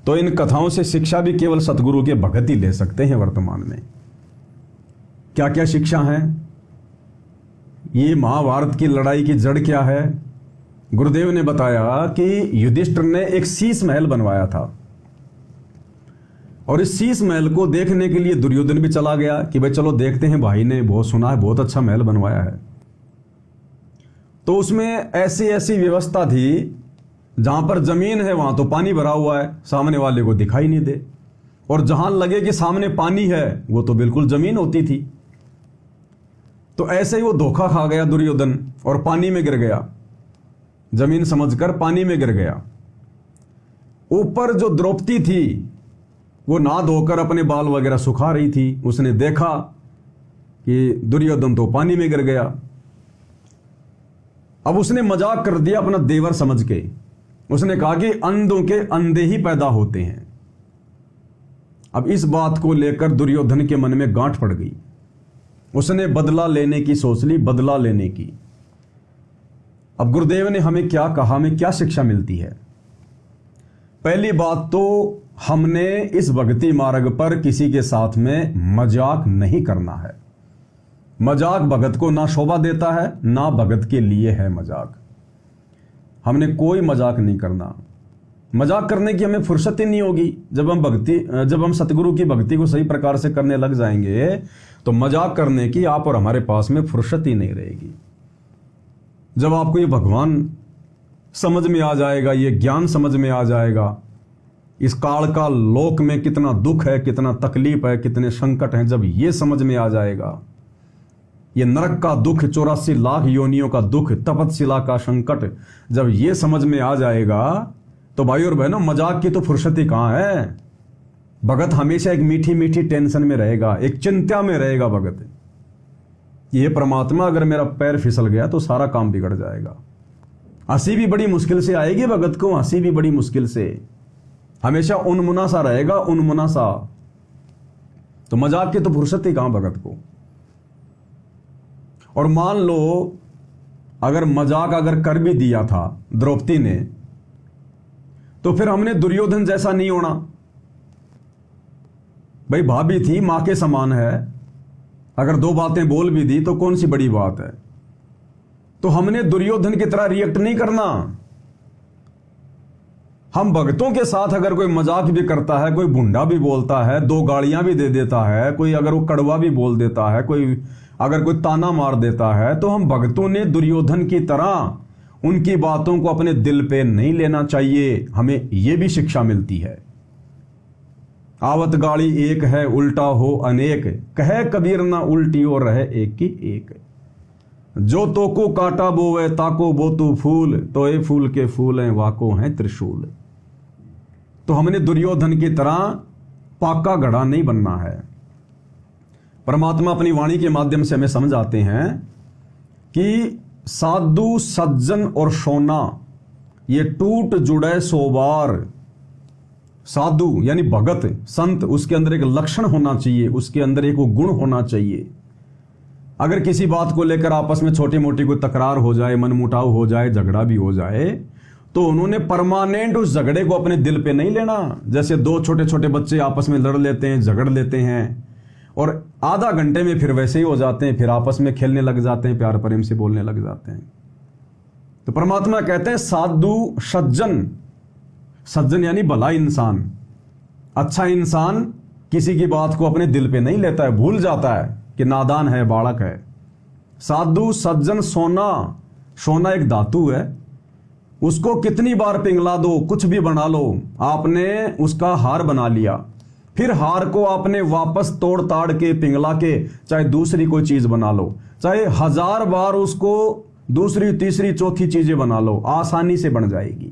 तो इन कथाओं से शिक्षा भी केवल सतगुरु के भगत ही ले सकते हैं। वर्तमान में क्या क्या शिक्षा है, ये महाभारत की लड़ाई की जड़ क्या है। गुरुदेव ने बताया कि युधिष्ठिर ने एक शीश महल बनवाया था और इस शीश महल को देखने के लिए दुर्योधन भी चला गया कि भाई चलो देखते हैं, भाई ने बहुत सुना है, बहुत अच्छा महल बनवाया है। तो उसमें ऐसी ऐसी व्यवस्था थी, जहां पर जमीन है वहां तो पानी भरा हुआ है, सामने वाले को दिखाई नहीं दे, और जहां लगे कि सामने पानी है वो तो बिल्कुल जमीन होती थी। तो ऐसे ही वो धोखा खा गया दुर्योधन और पानी में गिर गया, जमीन समझकर पानी में गिर गया। ऊपर जो द्रौपदी थी वो नहा धोकर अपने बाल वगैरह सुखा रही थी, उसने देखा कि दुर्योधन तो पानी में गिर गया। अब उसने मजाक कर दिया अपना देवर समझ के, उसने कहा कि अंधों के अंधे ही पैदा होते हैं। अब इस बात को लेकर दुर्योधन के मन में गांठ पड़ गई, उसने बदला लेने की सोच ली, बदला लेने की। अब गुरुदेव ने हमें क्या कहा, हमें क्या शिक्षा मिलती है। पहली बात तो हमने इस भक्ति मार्ग पर किसी के साथ में मजाक नहीं करना है। मजाक भगत को ना शोभा देता है, ना भगत के लिए है मजाक। हमने कोई मजाक नहीं करना। मजाक करने की हमें फुर्सत ही नहीं होगी। जब हम सतगुरु की भक्ति को सही प्रकार से करने लग जाएंगे तो मजाक करने की आप और हमारे पास में फुर्सत ही नहीं रहेगी। जब आपको ये भगवान समझ में आ जाएगा, ये ज्ञान समझ में आ जाएगा, इस काल का लोक में कितना दुख है, कितना तकलीफ है, कितने संकट हैं, जब ये समझ में आ जाएगा, ये नरक का दुख, 84 लाख योनियों का दुख, तपतशिला का संकट जब ये समझ में आ जाएगा तो भाई और बहनों मजाक की तो फुर्सत ही कहां है। भगत हमेशा एक मीठी मीठी टेंशन में रहेगा, एक चिंता में रहेगा भगत। ये परमात्मा अगर मेरा पैर फिसल गया तो सारा काम बिगड़ जाएगा। हंसी भी बड़ी मुश्किल से आएगी भगत को, हंसी भी बड़ी मुश्किल से, हमेशा उनमुना सा रहेगा, उनमुना सा। तो मजाक की तो फुर्सत ही कहां भगत को। और मान लो अगर मजाक अगर कर भी दिया था द्रौपदी ने, तो फिर हमने दुर्योधन जैसा नहीं होना। भाई भाभी थी, मां के समान है, अगर दो बातें बोल भी दी तो कौन सी बड़ी बात है। तो हमने दुर्योधन की तरह रिएक्ट नहीं करना। हम भक्तों के साथ अगर कोई मजाक भी करता है, कोई भुंडा भी बोलता है, दो गालियां भी दे देता है, कोई अगर वो कड़वा भी बोल देता है, अगर कोई ताना मार देता है, तो हम भक्तों ने दुर्योधन की तरह उनकी बातों को अपने दिल पे नहीं लेना चाहिए। हमें यह भी शिक्षा मिलती है। आवत गाड़ी एक है, उल्टा हो अनेक, कहे कबीर ना उल्टी और रहे एक की एक। जो तो को काटा बोवे ताको बोतु फूल, तो ये फूल के फूल हैं वाको हैं त्रिशूल। तो हमने दुर्योधन की तरह पाका घड़ा नहीं बनना है। परमात्मा अपनी वाणी के माध्यम से हमें समझाते हैं कि साधु सज्जन और सोना ये टूट जुड़े सो बार। साधु यानी भगत संत, उसके अंदर एक लक्षण होना चाहिए, उसके अंदर एक वो गुण होना चाहिए। अगर किसी बात को लेकर आपस में छोटी मोटी कोई तकरार हो जाए, मनमुटाव हो जाए, झगड़ा भी हो जाए, तो उन्होंने परमानेंट उस झगड़े को अपने दिल पे नहीं लेना। जैसे दो छोटे छोटे बच्चे आपस में लड़ लेते हैं, झगड़ लेते हैं और आधा घंटे में फिर वैसे ही हो जाते हैं, फिर आपस में खेलने लग जाते हैं, प्यार प्रेम से बोलने लग जाते हैं। तो परमात्मा कहते हैं साधु सज्जन, सज्जन यानी भला इंसान, अच्छा इंसान किसी की बात को अपने दिल पे नहीं लेता है, भूल जाता है कि नादान है, बालक है। साधु सज्जन सोना, सोना एक धातु है, उसको कितनी बार पिघला दो, कुछ भी बना लो, आपने उसका हार बना लिया, फिर हार को आपने वापस तोड़ ताड़ के पिघला के चाहे दूसरी कोई चीज बना लो, चाहे 1000 बार उसको दूसरी तीसरी चौथी चीजें बना लो, आसानी से बन जाएगी।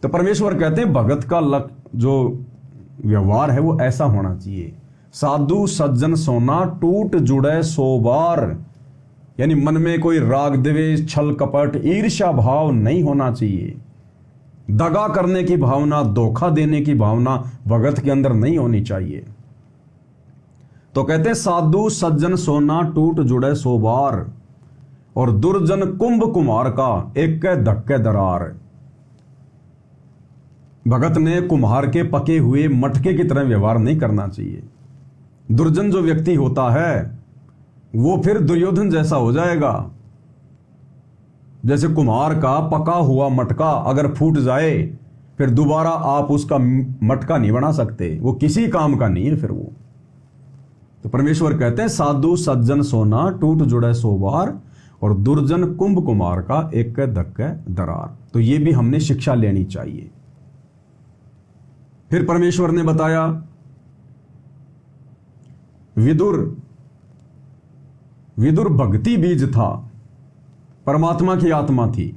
तो परमेश्वर कहते हैं भगत का जो व्यवहार है वो ऐसा होना चाहिए। साधु सज्जन सोना टूट जुड़े सो बार, यानी मन में कोई राग द्वेष छल कपट ईर्ष्या भाव नहीं होना चाहिए। दगा करने की भावना, धोखा देने की भावना भगत के अंदर नहीं होनी चाहिए। तो कहते हैं साधु सज्जन सोना टूट जुड़े सो बार, और दुर्जन कुंभ कुमार का एक धक्के दरार। भगत ने कुम्हार के पके हुए मटके की तरह व्यवहार नहीं करना चाहिए। दुर्जन जो व्यक्ति होता है वो फिर दुर्योधन जैसा हो जाएगा। जैसे कुम्हार का पका हुआ मटका अगर फूट जाए फिर दोबारा आप उसका मटका नहीं बना सकते, वो किसी काम का नहीं है फिर वो। तो परमेश्वर कहते हैं साधु सज्जन सोना टूट जुड़े सो बार और दुर्जन कुंभ कुमार का एक धक्के दरार। तो ये भी हमने शिक्षा लेनी चाहिए। फिर परमेश्वर ने बताया विदुर भक्ति बीज था, परमात्मा की आत्मा थी।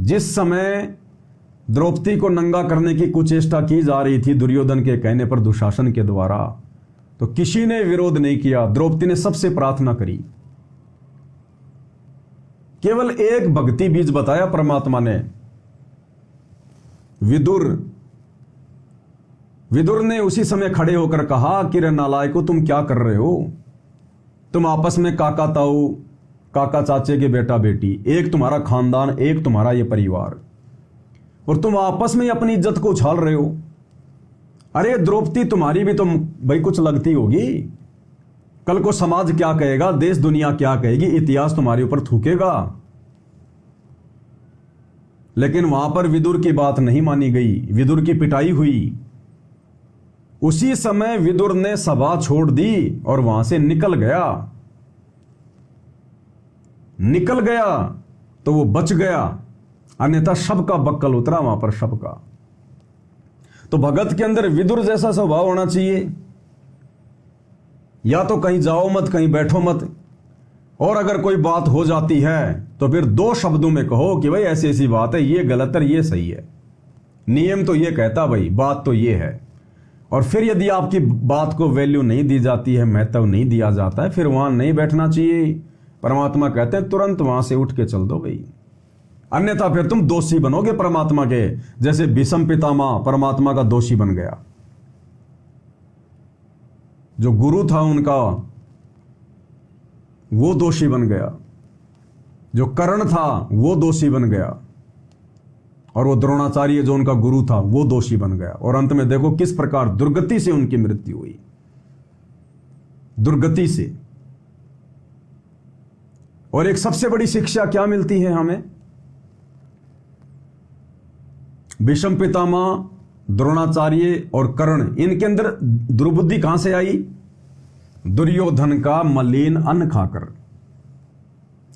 जिस समय द्रौपदी को नंगा करने की कुचेष्टा की जा रही थी दुर्योधन के कहने पर, दुशासन के द्वारा, तो किसी ने विरोध नहीं किया। द्रौपदी ने सबसे प्रार्थना करी। केवल एक भक्ति बीज बताया परमात्मा ने। विदुर ने उसी समय खड़े होकर कहा कि रे नालायको, तुम क्या कर रहे हो? तुम आपस में काका ताऊ, काका चाचे के बेटा बेटी, एक तुम्हारा खानदान, एक तुम्हारा ये परिवार, और तुम आपस में अपनी इज्जत को उछाल रहे हो। अरे द्रौपदी, तुम्हारी भी तो भाई कुछ लगती होगी। कल को समाज क्या कहेगा, देश दुनिया क्या कहेगी, इतिहास तुम्हारे ऊपर थूकेगा। लेकिन वहां पर विदुर की बात नहीं मानी गई, विदुर की पिटाई हुई। उसी समय विदुर ने सभा छोड़ दी और वहां से निकल गया तो वो बच गया, अन्यथा सबका बक्कल उतरा वहां पर, सबका। तो भगत के अंदर विदुर जैसा स्वभाव होना चाहिए। या तो कहीं जाओ मत, कहीं बैठो मत, और अगर कोई बात हो जाती है तो फिर 2 शब्दों में कहो कि भाई ऐसी ऐसी बात है, ये गलत है, ये सही है, नियम तो ये कहता, भाई बात तो ये है। और फिर यदि आपकी बात को वैल्यू नहीं दी जाती है, महत्व नहीं दिया जाता है, फिर वहां नहीं बैठना चाहिए। परमात्मा कहते हैं तुरंत वहां से उठ के चल दो भाई, अन्यथा फिर तुम दोषी बनोगे परमात्मा के। जैसे भीष्म पितामह परमात्मा का दोषी बन गया, जो गुरु था उनका वो दोषी बन गया, जो कर्ण था वो दोषी बन गया, और वो द्रोणाचार्य जो उनका गुरु था वो दोषी बन गया। और अंत में देखो किस प्रकार दुर्गति से उनकी मृत्यु हुई, दुर्गति से। और एक सबसे बड़ी शिक्षा क्या मिलती है हमें? भीष्म पितामह, द्रोणाचार्य और कर्ण, इनके अंदर दुर्बुद्धि कहां से आई? दुर्योधन का मलिन अन्न खाकर,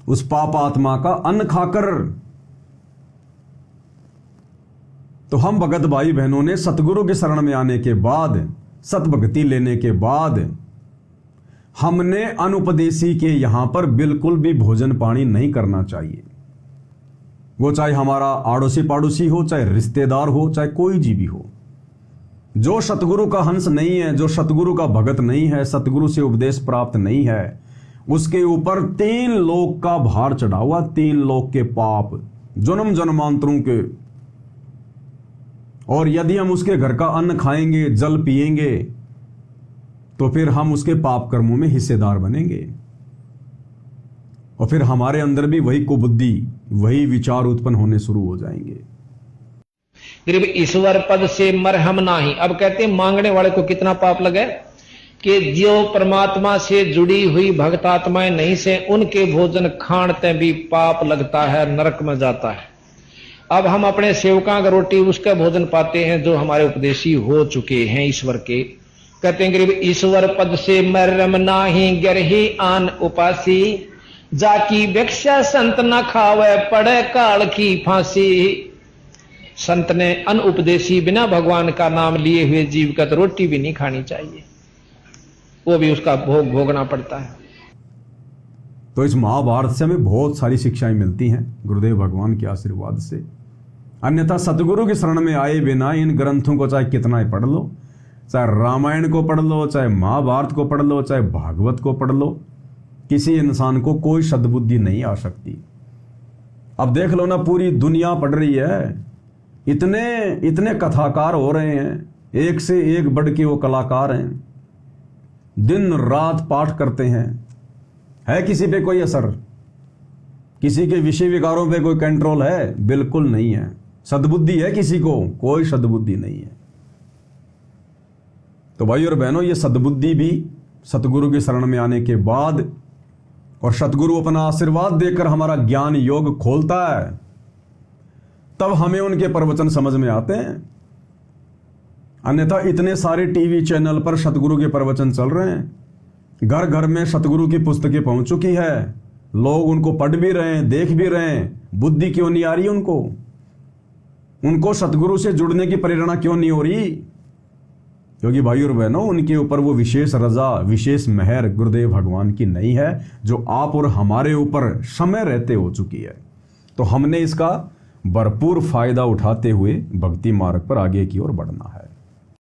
उस पाप आत्मा का अन्न खाकर। तो हम भगत भाई बहनों ने सतगुरु के शरण में आने के बाद, सतभक्ति लेने के बाद, हमने अनुपदेशी के यहां पर बिल्कुल भी भोजन पानी नहीं करना चाहिए। वो चाहे हमारा आड़ोसी पाड़ोसी हो, चाहे रिश्तेदार हो, चाहे कोई जीवी हो। जो सतगुरु का हंस नहीं है, जो सतगुरु का भगत नहीं है, सतगुरु से उपदेश प्राप्त नहीं है, उसके ऊपर 3 लोक का भार चढ़ा हुआ, 3 लोक के पाप, जन्म जन्मांतरों के। और यदि हम उसके घर का अन्न खाएंगे, जल पिएंगे, तो फिर हम उसके पाप कर्मों में हिस्सेदार बनेंगे, और फिर हमारे अंदर भी वही कुबुद्धि, वही विचार उत्पन्न होने शुरू हो जाएंगे। गरीब ईश्वर पद से मरहम नाही। अब कहते हैं मांगने वाले को कितना पाप लगे कि जो परमात्मा से जुड़ी हुई भक्त आत्माएं नहीं से, उनके भोजन खाणते भी पाप लगता है, नरक में जाता है। अब हम अपने सेवका का रोटी उसका भोजन पाते हैं जो हमारे उपदेशी हो चुके हैं ईश्वर के। कहते हैं गरीब ईश्वर पद से मरम नाही गरही आन उपासी, जाकी भिक्षा संत न खावे पड़े काल की फांसी। संत ने अनुपदेशी बिना भगवान का नाम लिए हुए जीव का तो रोटी भी नहीं खानी चाहिए, वो भी उसका भोग भोगना पड़ता है। तो इस महाभारत से हमें बहुत सारी शिक्षाएं मिलती हैं गुरुदेव भगवान के आशीर्वाद से। अन्यथा सतगुरु की शरण में आए बिना इन ग्रंथों को चाहे कितना ही पढ़ लो, चाहे रामायण को पढ़ लो, चाहे महाभारत को पढ़ लो, चाहे भागवत को पढ़ लो, किसी इंसान को कोई सद्बुद्धि नहीं आ सकती। अब देख लो ना, पूरी दुनिया पढ़ रही है, इतने कथाकार हो रहे हैं, एक से एक बढ़ के वो कलाकार हैं, दिन रात पाठ करते हैं। है किसी पे कोई असर? किसी के विषय विकारों पे कोई कंट्रोल है? बिल्कुल नहीं है। सद्बुद्धि है किसी को? कोई सद्बुद्धि नहीं है। तो भाई और बहनों, ये सद्बुद्धि भी सतगुरु की शरण में आने के बाद और सतगुरु अपना आशीर्वाद देकर हमारा ज्ञान योग खोलता है, तब हमें उनके प्रवचन समझ में आते हैं। अन्यथा इतने सारे टीवी चैनल पर सतगुरु के प्रवचन चल रहे हैं, घर घर में सतगुरु की पुस्तकें पहुंच चुकी है, लोग उनको पढ़ भी रहे हैं, देख भी रहे हैं, बुद्धि क्यों नहीं आ रही उनको सतगुरु से जुड़ने की प्रेरणा क्यों नहीं हो रही? क्योंकि भाई और बहनों, उनके ऊपर वो विशेष रजा, विशेष मेहर गुरुदेव भगवान की नहीं है, जो आप और हमारे ऊपर समय रहते हो चुकी है। तो हमने इसका भरपूर फायदा उठाते हुए भक्ति मार्ग पर आगे की ओर बढ़ना है।